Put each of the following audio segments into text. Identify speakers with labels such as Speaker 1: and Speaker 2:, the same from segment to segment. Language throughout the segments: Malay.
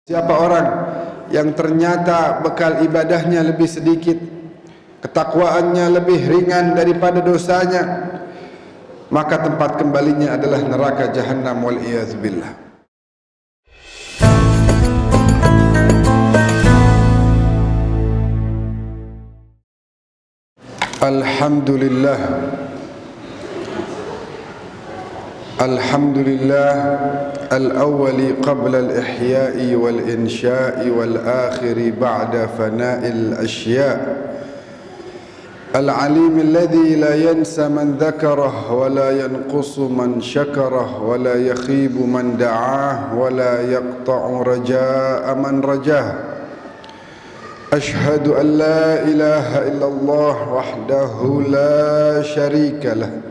Speaker 1: Siapa orang yang ternyata bekal ibadahnya lebih sedikit, ketakwaannya lebih ringan daripada dosanya, maka tempat kembalinya adalah neraka Jahannam wal iyaz billah. Alhamdulillah. Alhamdulillah al-awwali qabla al-ihya'i wal-insya'i wal-akhiri ba'da fana'il asya' al-alim alladhi la yansa man dhakarah wa la yanqusu man syakarah wa la yakhibu man da'ah wa la yaqta'u raja'a man rajah. Ashhadu an la ilaha illallah wahdahu la sharika lah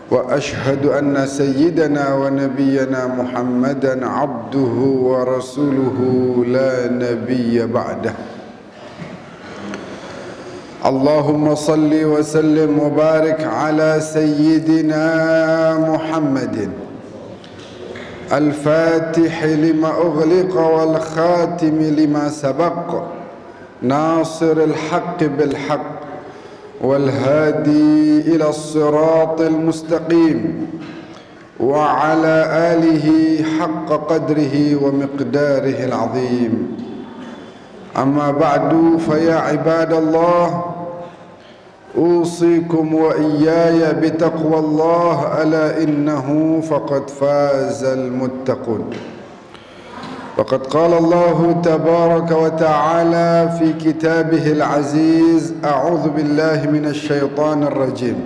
Speaker 1: wa ashhadu anna sayyidana wa nabiyyana Muhammadan abduhu wa rasuluhu la nabiyya ba'dah. Allahumma salli wa sallim wa barik ala sayyidina Muhammadin al-fatih lima ughliqa wal khatim lima sabaq nasir al-haqq bil-haqq والهادي إلى الصراط المستقيم وعلى آله حق قدره ومقداره العظيم. أما بعد فيا عباد الله أوصيكم وإياي بتقوى الله ألا إنه فقد فاز المتقون. وقد قال الله تبارك وتعالى في كتابه العزيز أعوذ بالله من الشيطان الرجيم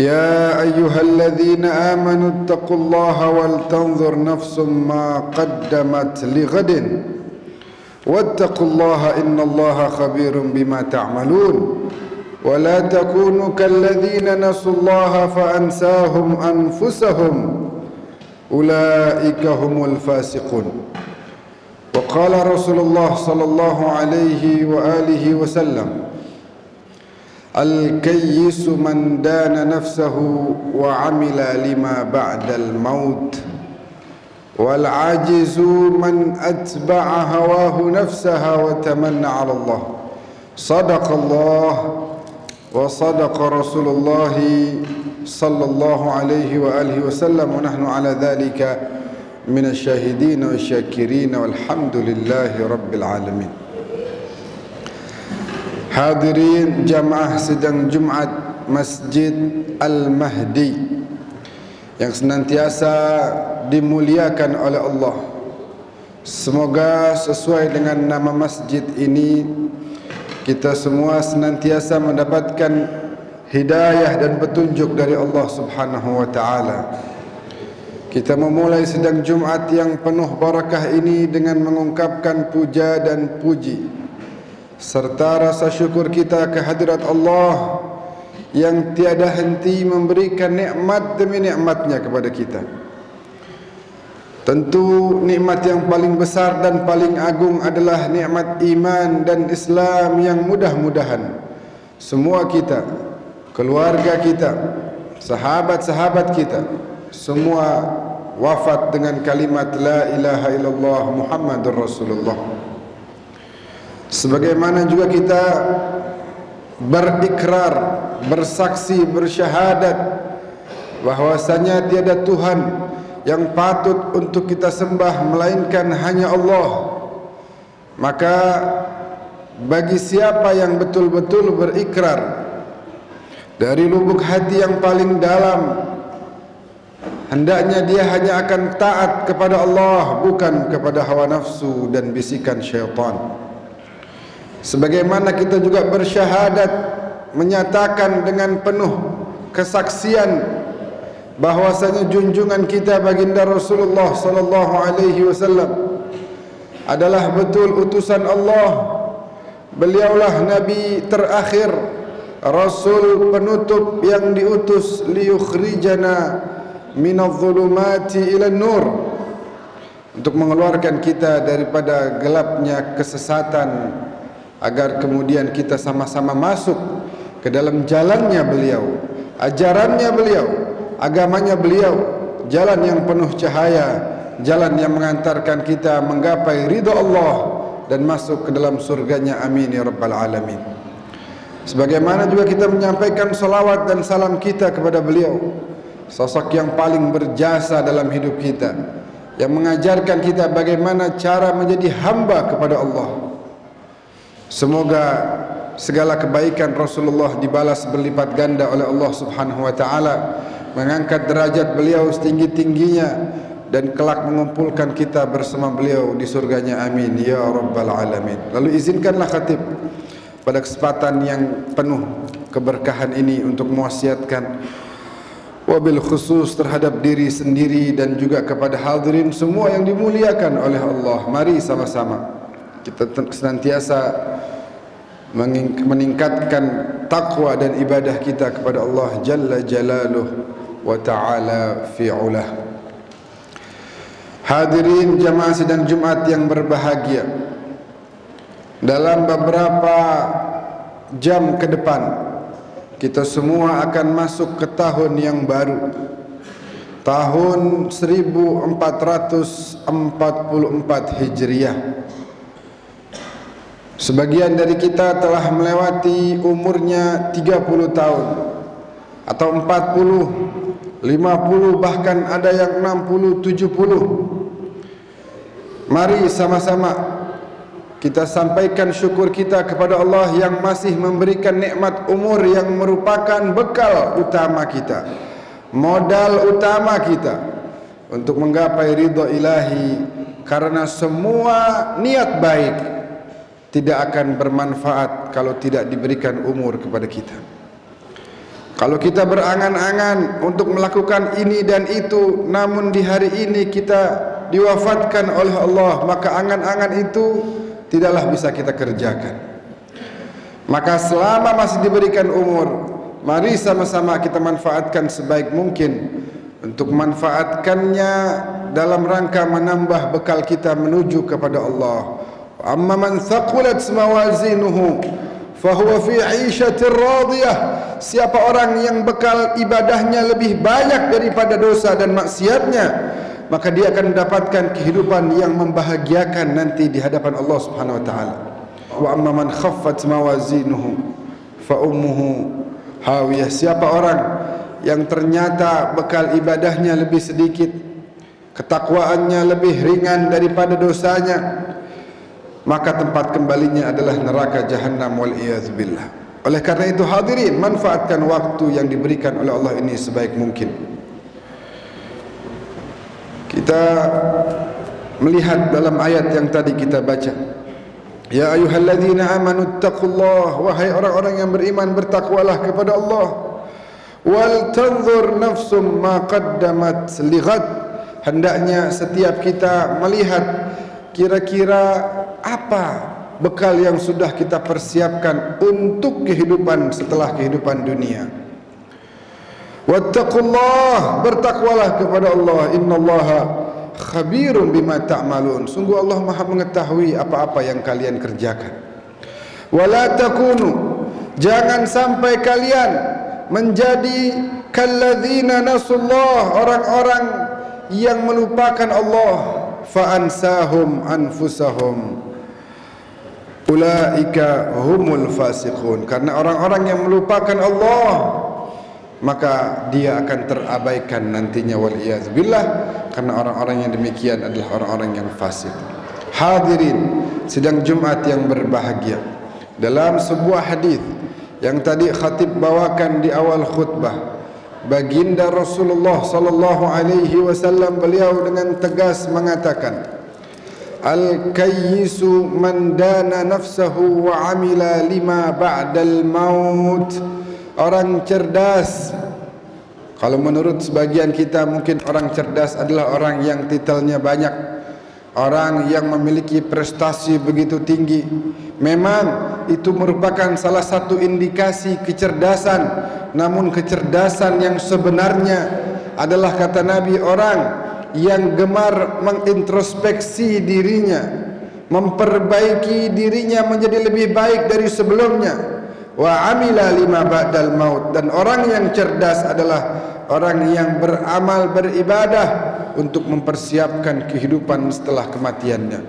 Speaker 1: يا أيها الذين آمنوا اتقوا الله ولتنظر نفس ما قدمت لغد واتقوا الله إن الله خبير بما تعملون ولا تكونوا كالذين نسوا الله فأنساهم أنفسهم أولئك هم الفاسقون. وقال رسول الله صلى الله عليه وآله وسلم الكيس من دان نفسه وعمل لما بعد الموت والعاجز من أتبع هواه نفسها وتمنى على الله. صدق الله وصدق رسول الله صلى الله عليه وآله وسلم ونحن على ذلك من الشاهدين والشاكرين والحمد لله رب العالمين. Hadirin jamaah sidang Jumat Masjid Al-Mahdi yang senantiasa dimuliakan oleh Allah. Semoga sesuai dengan nama masjid ini kita semua senantiasa mendapatkan hidayah dan petunjuk dari Allah Subhanahu wa taala. Kita memulai sidang Jumat yang penuh barakah ini dengan mengungkapkan puja dan puji serta rasa syukur kita kehadirat Allah yang tiada henti memberikan nikmat demi nikmatnya kepada kita. Tentu nikmat yang paling besar dan paling agung adalah nikmat iman dan Islam yang mudah-mudahan semua kita, keluarga kita, sahabat-sahabat kita semua wafat dengan kalimat la ilaha illallah Muhammadur Rasulullah. Sebagaimana juga kita berikrar, bersaksi, bersyahadat bahwasanya tiada Tuhan yang patut untuk kita sembah melainkan hanya Allah. Maka bagi siapa yang betul-betul berikrar dari lubuk hati yang paling dalam, hendaknya dia hanya akan taat kepada Allah, bukan kepada hawa nafsu dan bisikan syaitan. Sebagaimana kita juga bersyahadat, menyatakan dengan penuh kesaksian bahwasanya junjungan kita baginda Rasulullah sallallahu alaihi wasallam adalah betul utusan Allah. Beliaulah nabi terakhir, rasul penutup yang diutus liyukhrijana minadh-dhulumati ila nur, untuk mengeluarkan kita daripada gelapnya kesesatan agar kemudian kita sama-sama masuk ke dalam jalannya beliau, ajarannya beliau, agamanya beliau, jalan yang penuh cahaya, jalan yang mengantarkan kita menggapai ridha Allah dan masuk ke dalam surganya. Amin ya rabbal alamin. Sebagaimana juga kita menyampaikan salawat dan salam kita kepada beliau, sosok yang paling berjasa dalam hidup kita, yang mengajarkan kita bagaimana cara menjadi hamba kepada Allah. Semoga segala kebaikan Rasulullah dibalas berlipat ganda oleh Allah Subhanahu wa taala, mengangkat derajat beliau setinggi-tingginya dan kelak mengumpulkan kita bersama beliau di surganya. Amin ya rabbal alamin. Lalu izinkanlah khatib pada kesempatan yang penuh keberkahan ini untuk mewasiatkan wabil khusus terhadap diri sendiri dan juga kepada hadirin semua yang dimuliakan oleh Allah. Mari sama-sama kita senantiasa meningkatkan takwa dan ibadah kita kepada Allah Jalla Jalaluh wa Ta'ala fi'ulah. Hadirin jamaah sidang Jumat yang berbahagia, dalam beberapa jam ke depan kita semua akan masuk ke tahun yang baru, tahun 1444 Hijriah. Sebagian dari kita telah melewati umurnya 30 tahun atau 40, 50, bahkan ada yang 60, 70. Mari sama-sama kita sampaikan syukur kita kepada Allah yang masih memberikan nikmat umur yang merupakan bekal utama kita, modal utama kita untuk menggapai ridha ilahi, karena semua niat baik tidak akan bermanfaat kalau tidak diberikan umur kepada kita. Kalau kita berangan-angan untuk melakukan ini dan itu, namun di hari ini kita diwafatkan oleh Allah, maka angan-angan itu tidaklah bisa kita kerjakan. Maka selama masih diberikan umur, mari sama-sama kita manfaatkan sebaik mungkin untuk manfaatkannya dalam rangka menambah bekal kita menuju kepada Allah. Amma man thaqulat mawazinuhu fahuwa fi 'ishatir radiyah. Siapa orang yang bekal ibadahnya lebih banyak daripada dosa dan maksiatnya, maka dia akan mendapatkan kehidupan yang membahagiakan nanti di hadapan Allah Subhanahu wa taala. Wa amma man khaffat mawazinuhu fa ummuhu hawiyah. Siapa orang yang ternyata bekal ibadahnya lebih sedikit, ketakwaannya lebih ringan daripada dosanya, maka tempat kembalinya adalah neraka jahanam wal iyaz billah. Oleh karena itu hadirin, manfaatkan waktu yang diberikan oleh Allah ini sebaik mungkin. Kita melihat dalam ayat yang tadi kita baca, ya ayyuhalladzina amanu taqullaha, wahai orang-orang yang beriman, bertakwalah kepada Allah. Wal tanzur nafsum ma qaddamat lighad. Hendaknya setiap kita melihat kira-kira apa bekal yang sudah kita persiapkan untuk kehidupan setelah kehidupan dunia. Wattaqullah, bertakwalah kepada Allah. Innallaha khabirun bima ta'malun. Sungguh Allah Maha mengetahui apa-apa yang kalian kerjakan. Wala takunu, jangan sampai kalian menjadi kalladzina nasullah, orang-orang yang melupakan Allah. Fa ansahum anfusahum ulaika humul fasiqun. Karena orang-orang yang melupakan Allah, maka dia akan terabaikan nantinya wal iyaz billah. Karena orang-orang yang demikian adalah orang-orang yang fasik. Hadirin sidang Jumat yang berbahagia, dalam sebuah hadis yang tadi khatib bawakan di awal khutbah, baginda Rasulullah sallallahu alaihi wasallam, beliau dengan tegas mengatakan, al-kayyisu man dana nafsahu wa amila lima ba'dal maut. Orang cerdas, kalau menurut sebagian kita mungkin orang cerdas adalah orang yang titelnya banyak, orang yang memiliki prestasi begitu tinggi. Memang itu merupakan salah satu indikasi kecerdasan, namun kecerdasan yang sebenarnya adalah, kata Nabi, orang yang gemar mengintrospeksi dirinya, memperbaiki dirinya menjadi lebih baik dari sebelumnya. Wa amila lima ba'dal maut. Dan orang yang cerdas adalah orang yang beramal beribadah untuk mempersiapkan kehidupan setelah kematiannya.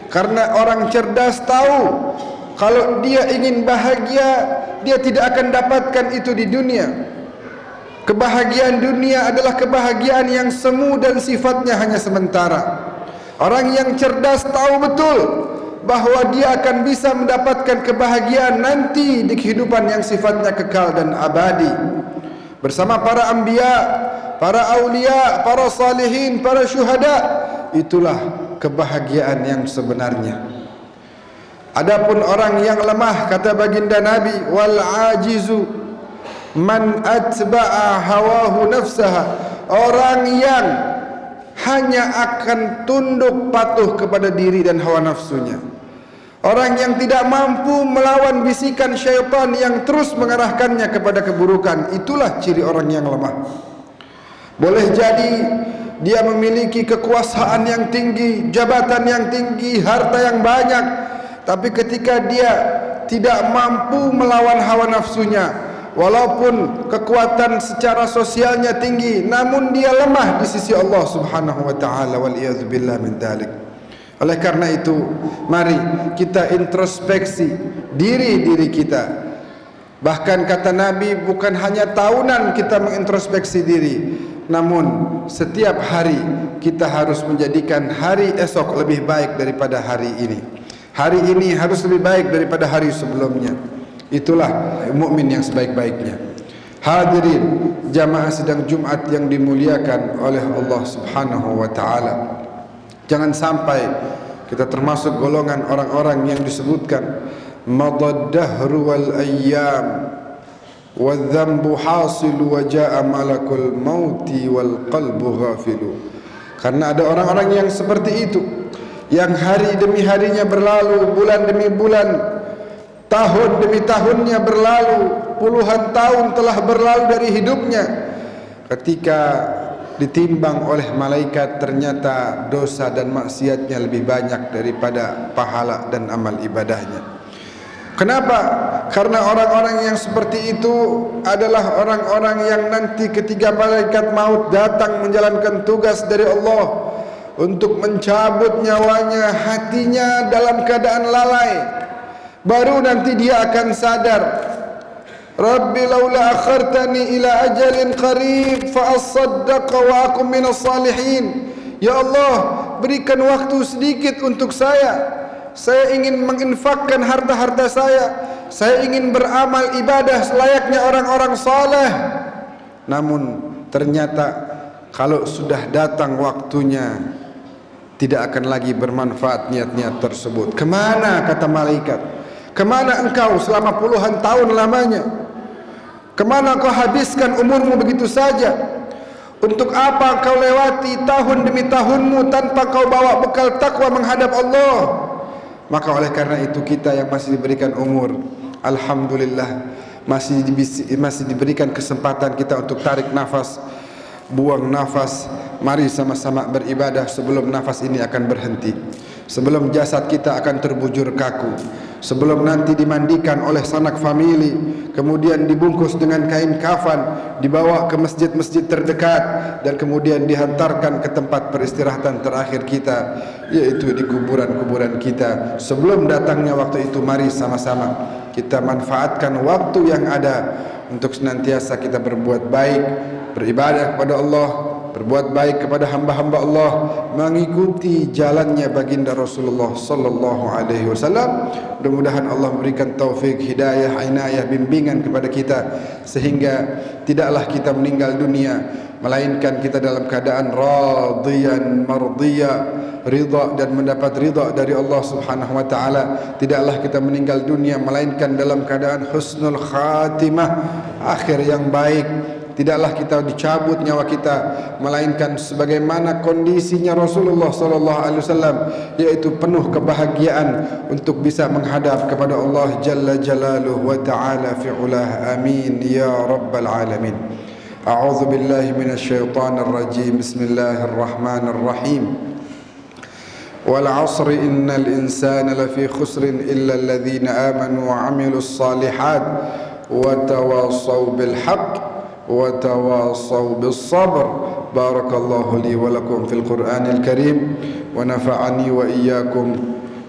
Speaker 1: Karena orang cerdas tahu kalau dia ingin bahagia, dia tidak akan dapatkan itu di dunia. Kebahagiaan dunia adalah kebahagiaan yang semu dan sifatnya hanya sementara. Orang yang cerdas tahu betul bahawa dia akan bisa mendapatkan kebahagiaan nanti di kehidupan yang sifatnya kekal dan abadi bersama para anbiya, para aulia, para salihin, para syuhada. Itulah kebahagiaan yang sebenarnya. Adapun orang yang lemah, kata baginda Nabi, wal ajizu man atba'a hawahu nafsaha, orang yang hanya akan tunduk patuh kepada diri dan hawa nafsunya, orang yang tidak mampu melawan bisikan syaitan yang terus mengarahkannya kepada keburukan. Itulah ciri orang yang lemah. Boleh jadi dia memiliki kekuasaan yang tinggi, jabatan yang tinggi, harta yang banyak, tapi ketika dia tidak mampu melawan hawa nafsunya, walaupun kekuatan secara sosialnya tinggi, namun dia lemah di sisi Allah Subhanahu wa taala, wal iyaz billah min dzalik. Oleh karena itu, mari kita introspeksi diri kita. Bahkan kata Nabi, bukan hanya tahunan kita mengintrospeksi diri, namun setiap hari kita harus menjadikan hari esok lebih baik daripada hari ini. Hari ini harus lebih baik daripada hari sebelumnya. Itulah mukmin yang sebaik-baiknya. Hadirin jamaah sidang Jumat yang dimuliakan oleh Allah Subhanahu wa taala. Jangan sampai kita termasuk golongan orang-orang yang disebutkan madad dahru wal ayyam wadh-dhanbu hasilu wa jaa malakul mauti wal qalbu ghafilu. Karena ada orang-orang yang seperti itu, yang hari demi harinya berlalu, bulan demi bulan, tahun demi tahunnya berlalu, puluhan tahun telah berlalu dari hidupnya. Ketika ditimbang oleh malaikat, ternyata dosa dan maksiatnya lebih banyak daripada pahala dan amal ibadahnya. Kenapa? Karena orang-orang yang seperti itu adalah orang-orang yang nanti ketika malaikat maut datang menjalankan tugas dari Allah untuk mencabut nyawanya, hatinya dalam keadaan lalai, baru nanti dia akan sadar, Rabbi laula akhartani ila ajalin qarib fa asaddaq wa akum minas salihin. Ya Allah, berikan waktu sedikit untuk saya ingin menginfakkan harta-harta saya ingin beramal ibadah selayaknya orang-orang saleh. Namun ternyata kalau sudah datang waktunya, tidak akan lagi bermanfaat niat-niat tersebut. Kemana, kata malaikat? Kemana engkau selama puluhan tahun lamanya? Kemana kau habiskan umurmu begitu saja? Untuk apa kau lewati tahun demi tahunmu tanpa kau bawa bekal takwa menghadap Allah? Maka oleh karena itu kita yang masih diberikan umur, alhamdulillah, masih diberikan kesempatan kita untuk tarik nafas, buang nafas. Mari sama-sama beribadah sebelum nafas ini akan berhenti, sebelum jasad kita akan terbujur kaku, sebelum nanti dimandikan oleh sanak famili, kemudian dibungkus dengan kain kafan, dibawa ke masjid-masjid terdekat, dan kemudian dihantarkan ke tempat peristirahatan terakhir kita, yaitu di kuburan-kuburan kita. Sebelum datangnya waktu itu, mari sama-sama kita manfaatkan waktu yang ada untuk senantiasa kita berbuat baik, beribadah kepada Allah, berbuat baik kepada hamba-hamba Allah, mengikuti jalannya baginda Rasulullah sallallahu alaihi wasallam. Mudah-mudahan Allah memberikan taufik, hidayah, inayah, bimbingan kepada kita sehingga tidaklah kita meninggal dunia melainkan kita dalam keadaan radiyan mardiyya, ridha dan mendapat ridha dari Allah Subhanahu wa taala. Tidaklah kita meninggal dunia melainkan dalam keadaan husnul khatimah, akhir yang baik. Tidaklah kita dicabut nyawa kita melainkan sebagaimana kondisinya Rasulullah sallallahu alaihi wasallam, yaitu penuh kebahagiaan untuk bisa menghadap kepada Allah jalla jalaluhu wa ta'ala fi'ulah. Amin ya rabbal alamin. A'udzu billahi minasyaitonir rajim. Bismillahirrahmanirrahim. Wal 'asri innal insana lafi khusrin illa alladhina amanu wa 'amilus salihat wa tawassaw bil haqq وتواصوا بالصبر. بارك الله لي ولكم في القرآن الكريم ونفعني وإياكم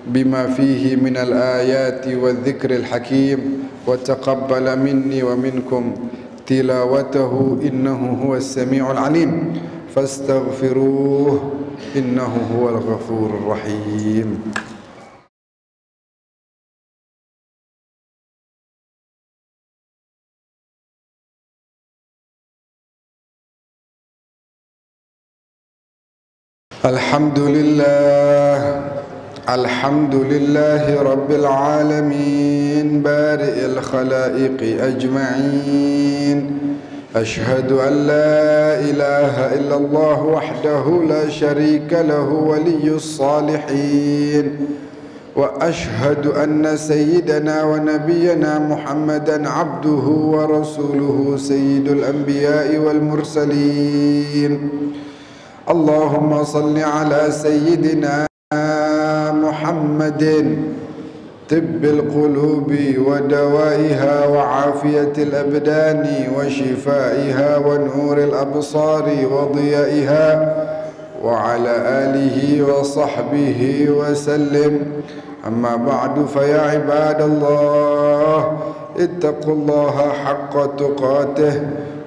Speaker 1: بما فيه من الآيات والذكر الحكيم وتقبل مني ومنكم تلاوته إنه هو السميع العليم فاستغفروه إنه هو الغفور الرحيم. الحمد لله رب العالمين بارئ الخلائق أجمعين. أشهد أن لا إله إلا الله وحده لا شريك له ولي الصالحين، وأشهد أن سيدنا ونبينا محمدا عبده ورسوله سيد الأنبياء والمرسلين. اللهم صل على سيدنا محمد طب القلوب ودوائها وعافية الأبدان وشفائها ونور الأبصار وضيائها وعلى آله وصحبه وسلم. أما بعد فيا عباد الله اتقوا الله حق تقاته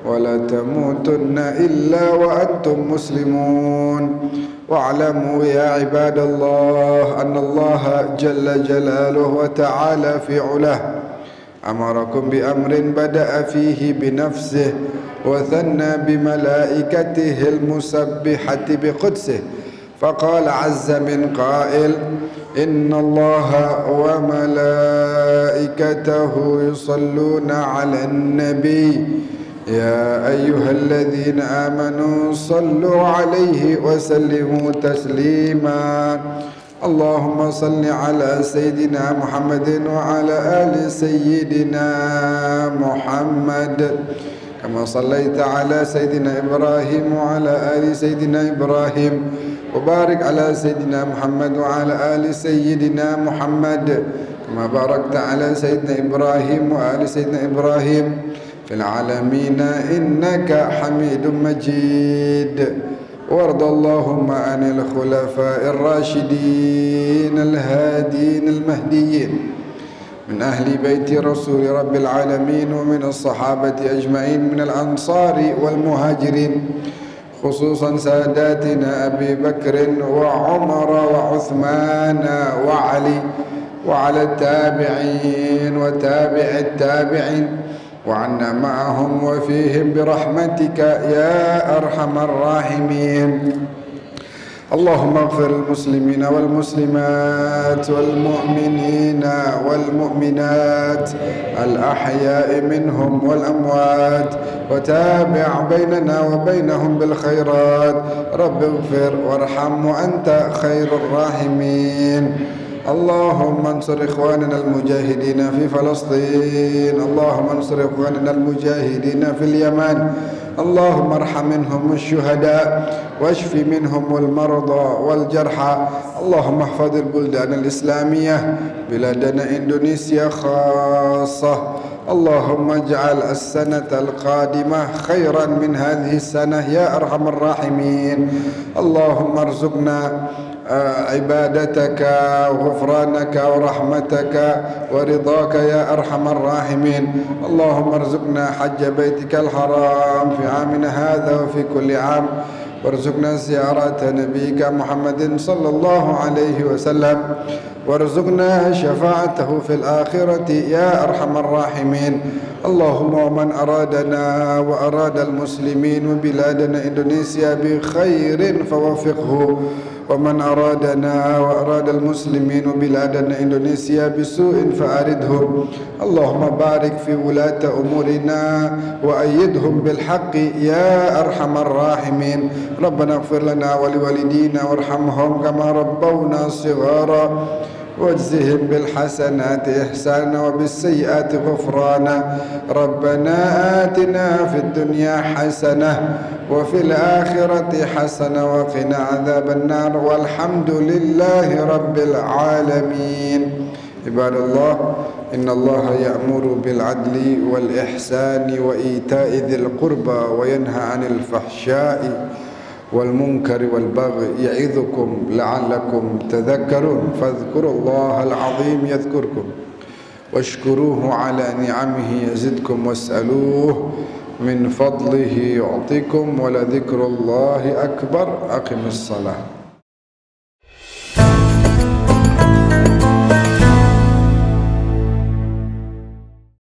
Speaker 1: ولا تموتن إلا وأنتم مسلمون. واعلموا يا عباد الله أن الله جل جلاله وتعالى في علاه أمركم بأمر بدأ فيه بنفسه وثنى بملائكته المسبحة بقدسه، فقال عز من قائل: إن الله وملائكته يصلون على النبي يا أيها الذين آمنوا صلوا عليه وسلموا تسليما. اللهم صل على سيدنا محمد وعلى آل سيدنا محمد كما صليت على سيدنا إبراهيم وعلى آل سيدنا إبراهيم، وبارك على سيدنا محمد وعلى آل سيدنا محمد كما باركت على سيدنا إبراهيم وآل سيدنا إبراهيم في العالمين إنك حميد مجيد. وارض اللهم عن الخلفاء الراشدين الهادين المهديين من أهل بيت رسول رب العالمين ومن الصحابة أجمعين من الأنصار والمهاجرين، خصوصا ساداتنا أبي بكر وعمر وعثمان وعلي وعلى التابعين وتابع التابعين وعنا معهم وفيهم برحمتك يا أرحم الراحمين. اللهم اغفر للمسلمين والمسلمات والمؤمنين والمؤمنات الأحياء منهم والأموات، وتابع بيننا وبينهم بالخيرات. رب اغفر وارحم وأنت خير الراحمين. اللهم انصر إخواننا المجاهدين في فلسطين، اللهم انصر إخواننا المجاهدين في اليمن، اللهم ارحم منهم الشهداء واشف منهم المرضى والجرحى. اللهم احفظ البلدان الإسلامية بلادنا إندونيسيا خاصة. اللهم اجعل السنة القادمة خيرا من هذه السنة يا أرحم الراحمين. اللهم ارزقنا عبادتك وغفرانك ورحمتك ورضاك يا أرحم الراحمين. اللهم ارزقنا حج بيتك الحرام في عامنا هذا وفي كل عام، وارزقنا زيارة نبيك محمد صلى الله عليه وسلم، وارزقنا شفاعته في الآخرة يا أرحم الراحمين. اللهم ومن أرادنا وأراد المسلمين وبلادنا إندونيسيا بخير فوفقه، ومن أرادنا وأراد المسلمين وبلادنا إندونيسيا بسوء فأرده. اللهم بارك في ولاة أمورنا وأيدهم بالحق يا أرحم الراحمين. ربنا اغفر لنا ولوالدينا وارحمهم كما ربونا صغارا، واجزهم بالحسنات إحسانا وبالسيئات غفرانا. ربنا آتنا في الدنيا حسنة وفي الآخرة حسنة وقنا عذاب النار، والحمد لله رب العالمين. عباد الله إن الله يأمر بالعدل والإحسان وإيتاء ذي القربى وينهى عن الفحشاء والمنكر والبغي يعظكم لعلكم تذكرون فاذكروا الله العظيم يذكركم واشكروه على نعمه يزدكم واسألوه من فضله يعطيكم ولذكر الله أكبر. أقم الصلاة.